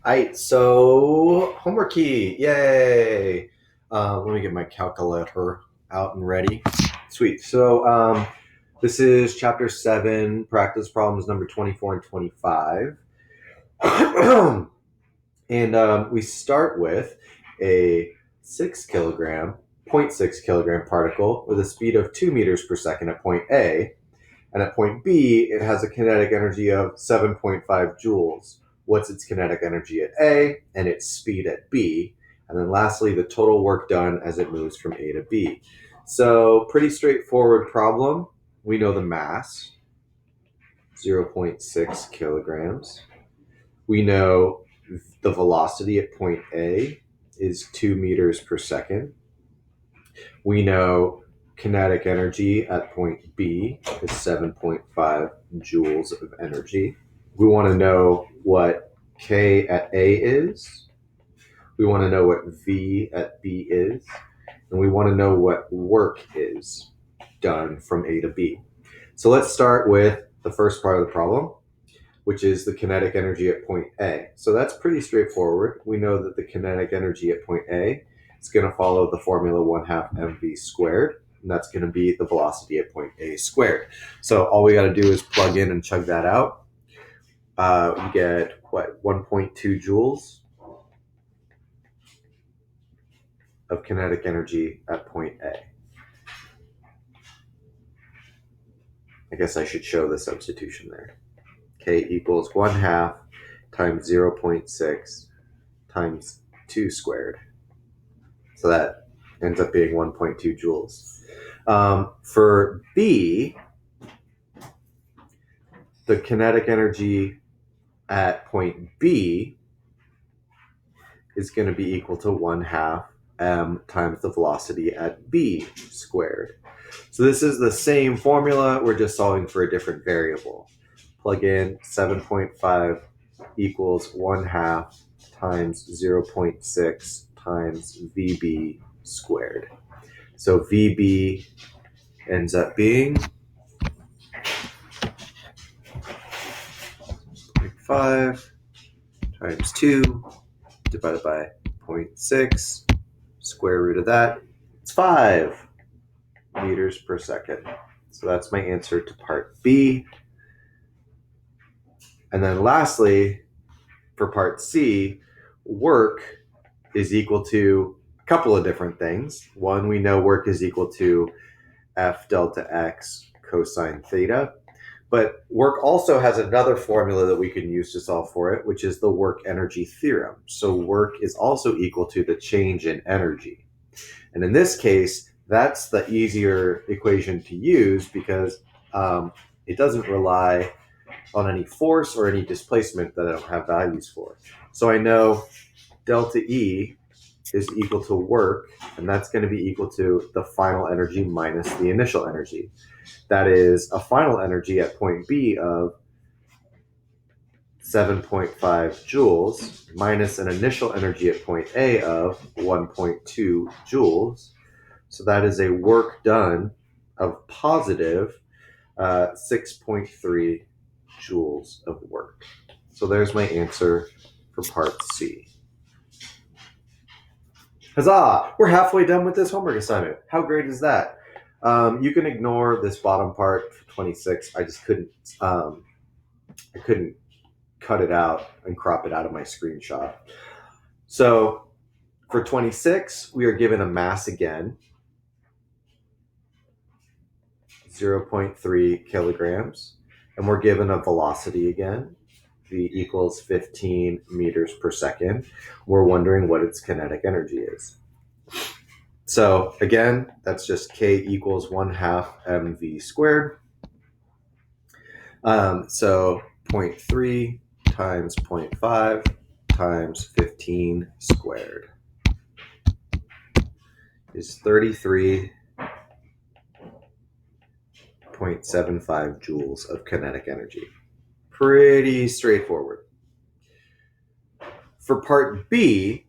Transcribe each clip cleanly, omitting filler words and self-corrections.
All right, so homework key, yay! Let me get my calculator out and ready. Sweet. So this is chapter 7, practice problems number 24 and 25. And we start with a 6 kilogram, 0.6 kilogram particle with a speed of 2 meters per second at point A. And at point B, it has a kinetic energy of 7.5 joules. What's its kinetic energy at A and its speed at B? And then lastly, the total work done as it moves from A to B. So pretty straightforward problem. We know the mass, 0.6 kilograms. We know the velocity at point A is 2 meters per second. We know kinetic energy at point B is 7.5 joules of energy. We want to know what K at A is. We want to know what V at B is. And we want to know what work is done from A to B. So let's start with the first part of the problem, which is the kinetic energy at point A. So that's pretty straightforward. We know that the kinetic energy at point A is going to follow the formula 1/2 mv squared, and that's going to be the velocity at point A squared. So all we got to do is plug in and chug that out. We get, 1.2 joules of kinetic energy at point A. I guess I should show the substitution there. K equals 1/2 times 0.6 times 2 squared. So that ends up being 1.2 joules. For B, the kinetic energy at point B is going to be equal to 1/2 m times the velocity at B squared. So this is the same formula, we're just solving for a different variable. Plug in 7.5 equals 1/2 times 0.6 times VB squared. So VB ends up being 0.5 times 2 divided by 0.6, square root of that, it's 5 meters per second. So that's my answer to part B. And then lastly, for part C, work is equal to a couple of different things. One, we know work is equal to F delta X cosine theta. But work also has another formula that we can use to solve for it, which is the work energy theorem. So work is also equal to the change in energy. And in this case, that's the easier equation to use because it doesn't rely on any force or any displacement that I don't have values for. So I know delta E is equal to work, and that's going to be equal to the final energy minus the initial energy. That is a final energy at point B of 7.5 joules minus an initial energy at point A of 1.2 joules. So that is a work done of positive 6.3 joules of work. So there's my answer for part C. Huzzah! We're halfway done with this homework assignment. How great is that? You can ignore this bottom part for 26. I just couldn't cut it out and crop it out of my screenshot. So for 26, we are given a mass again, 0.3 kilograms, and we're given a velocity again, V equals 15 meters per second. We're wondering what its kinetic energy is. So again, that's just K equals 1/2 mv squared. So 0.3 times 0.5 times 15 squared is 33.75 joules of kinetic energy. Pretty straightforward. For part B,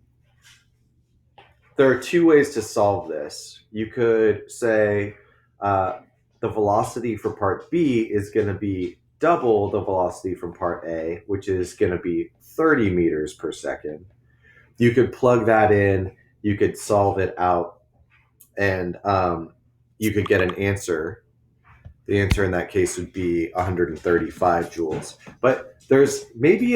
there are two ways to solve this. You could say the velocity for part B is going to be double the velocity from part A, which is going to be 30 meters per second. You could plug that in, you could solve it out, and you could get an answer. The answer in that case would be 135 joules. But there's maybe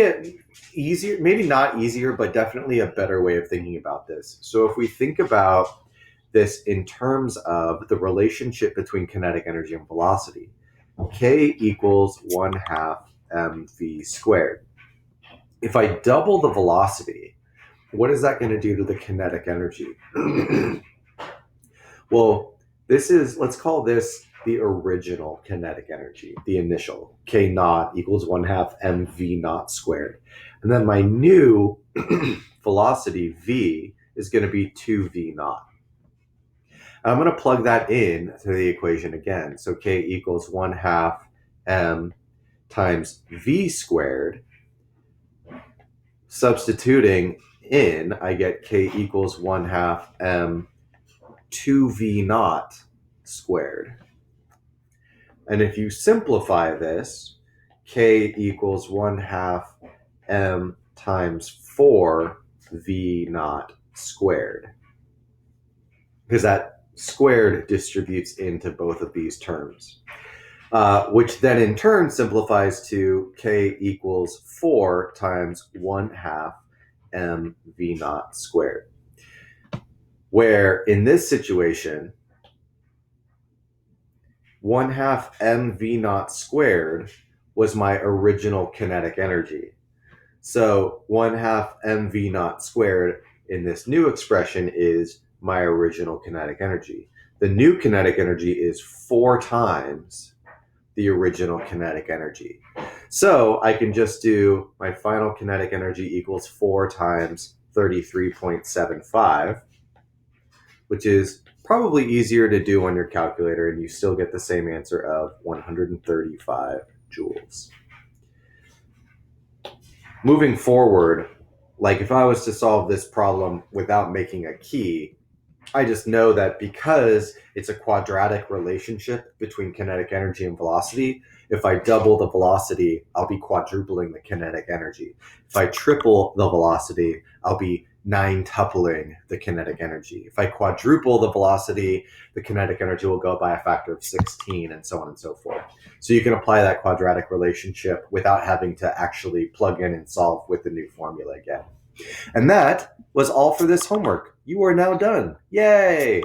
maybe not easier, but definitely a better way of thinking about this. So if we think about this in terms of the relationship between kinetic energy and velocity, K equals 1/2 mv squared. If I double the velocity, what is that going to do to the kinetic energy? Well, let's call this the original kinetic energy, the initial. K naught equals 1/2 mv naught squared. And then my new velocity, v, is going to be 2v naught. I'm going to plug that in to the equation again. So K equals 1/2 m times v squared. Substituting in, I get K equals 1/2 m 2v naught squared. And if you simplify this, K equals 1/2 m times 4v naught squared. Because that squared distributes into both of these terms, which then in turn simplifies to K equals 4 times 1/2 mv naught squared. Where in this situation, 1/2 mv naught squared was my original kinetic energy. So 1/2 mv naught squared in this new expression is my original kinetic energy. The new kinetic energy is 4 times the original kinetic energy. So I can just do my final kinetic energy equals 4 times 33.75, which is probably easier to do on your calculator, and you still get the same answer of 135 joules. Moving forward, like if I was to solve this problem without making a key, I just know that because it's a quadratic relationship between kinetic energy and velocity, if I double the velocity, I'll be quadrupling the kinetic energy. If I triple the velocity, I'll be 9-tupling the kinetic energy. If I quadruple the velocity, the kinetic energy will go by a factor of 16, and so on and so forth. So you can apply that quadratic relationship without having to actually plug in and solve with the new formula again. And that was all for this homework. You are now done. Yay!